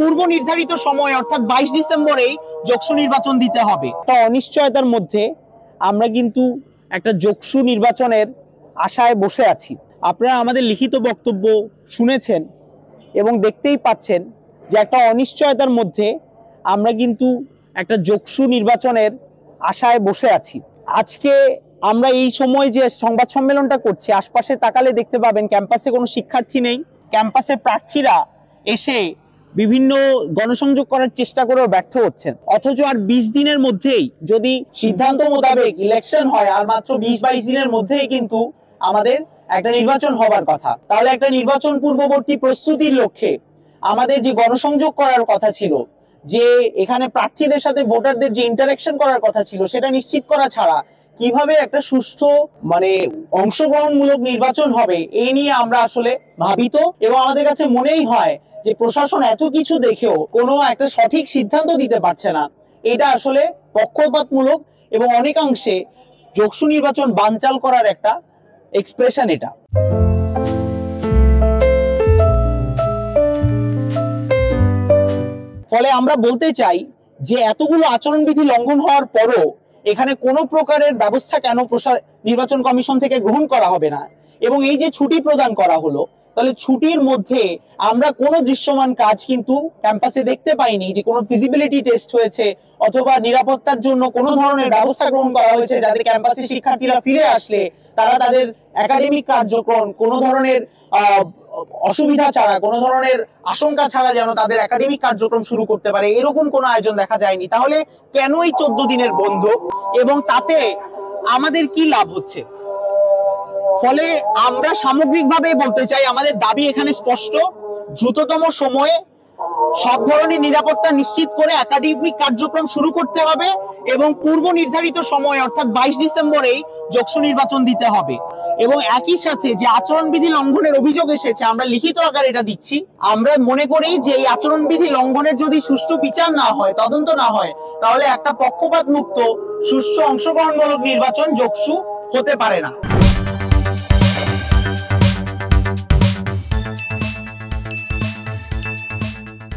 পূর্ব নির্ধারিত সময় অর্থাৎ 22 ডিসেম্বরেই যোগসু নির্বাচন দিতে হবে। একটা অনিশ্চয়তার মধ্যে আমরা কিন্তু একটা যোগসু নির্বাচনের আশায় বসে আছি। আপনারা আমাদের লিখিত বক্তব্য শুনেছেন এবং দেখতেই পাচ্ছেন যে একটা অনিশ্চয়তার মধ্যে আমরা কিন্তু একটা যোগসু নির্বাচনের আশায় বসে আছি। আজকে আমরা এই সময় যে সংবাদ সম্মেলনটা করছি, আশপাশে তাকালে দেখতে পাবেন ক্যাম্পাসে কোনো শিক্ষার্থী নেই। ক্যাম্পাসে প্রার্থীরা এসে বিভিন্ন গণসংযোগ করার চেষ্টা করেও ব্যর্থ হচ্ছেন। অথচ আর 20 দিনের মধ্যেই যদি সিদ্ধান্ত মোতাবেক ইলেকশন হয়, আর মাত্র 20-22 দিনের মধ্যেই কিন্তু আমাদের একটা নির্বাচন হবার কথা। তাহলে একটা নির্বাচন পূর্ববর্তী প্রস্তুতির লক্ষ্যে আমাদের যে গণসংযোগ করার কথা ছিল, যে এখানে প্রার্থীদের সাথে ভোটারদের যে ইন্টারাকশন করার কথা ছিল, সেটা নিশ্চিত করা ছাড়া কিভাবে একটা সুষ্ঠু অংশগ্রহণমূলক নির্বাচন হবে এই নিয়ে আমরা আসলে ভাবিত। এবং আমাদের কাছে মনেই হয় যে প্রশাসন এত কিছু দেখেও কোনো একটা সঠিক সিদ্ধান্ত দিতে পারছে না। এটা আসলে পক্ষপাতমূলক এবং অনেকাংশে যোগসু নির্বাচন বানচাল করার একটা এক্সপ্রেশন এটা। ফলে আমরা বলতে চাই যে এতগুলো আচরণবিধি লঙ্ঘন হওয়ার পরও এখানে কোনো প্রকারের ব্যবস্থা কেন নির্বাচন কমিশন থেকে গ্রহণ করা হবে না। এবং এই যে ছুটি প্রদান করা হলো, তাহলে ছুটির মধ্যে আমরা কোনো দৃশ্যমান কাজ কিন্তু ক্যাম্পাসে দেখতে পাইনি, যে কোনো ফিজিবিলিটি টেস্ট হয়েছে অথবা নিরাপত্তার জন্য কোনো ধরনের ব্যবস্থা গ্রহণ করা হয়েছে যাতে ক্যাম্পাসে শিক্ষার্থীরা ফিরে আসলে তারা তাদের একাডেমিক কার্যক্রম কোনো ধরনের অসুবিধা ছাড়া, কোনো ধরনের আশঙ্কা ছাড়া যেন তাদের একাডেমিক কার্যক্রম শুরু করতে পারে, এরকম কোনো আয়োজন দেখা যায়নি। তাহলে কেন এই 14 দিনের বন্ধ এবং তাতে আমাদের কি লাভ হচ্ছে? ফলে আমরা সামগ্রিকভাবে বলতে চাই আমাদের দাবি এখানে স্পষ্ট। দ্রুততম সময়ে সব ধরনের নিরাপত্তা নিশ্চিত করে একাডেমিক কার্যক্রম শুরু করতে হবে এবং পূর্ব নির্ধারিত সময় অর্থাৎ 22 ডিসেম্বরেই যোগসু নির্বাচন দিতে হবে। এবং একই সাথে যে আচরণবিধি লঙ্ঘনের অভিযোগ এসেছে, আমরা লিখিত আকারে এটা দিচ্ছি। আমরা মনে করি যে এই আচরণবিধি লঙ্ঘনের যদি সুষ্ঠু বিচার না হয়, তদন্ত না হয়, তাহলে একটা পক্ষপাত মুক্ত সুষ্ঠু অংশগ্রহণমূলক নির্বাচন যোগসু হতে পারে না।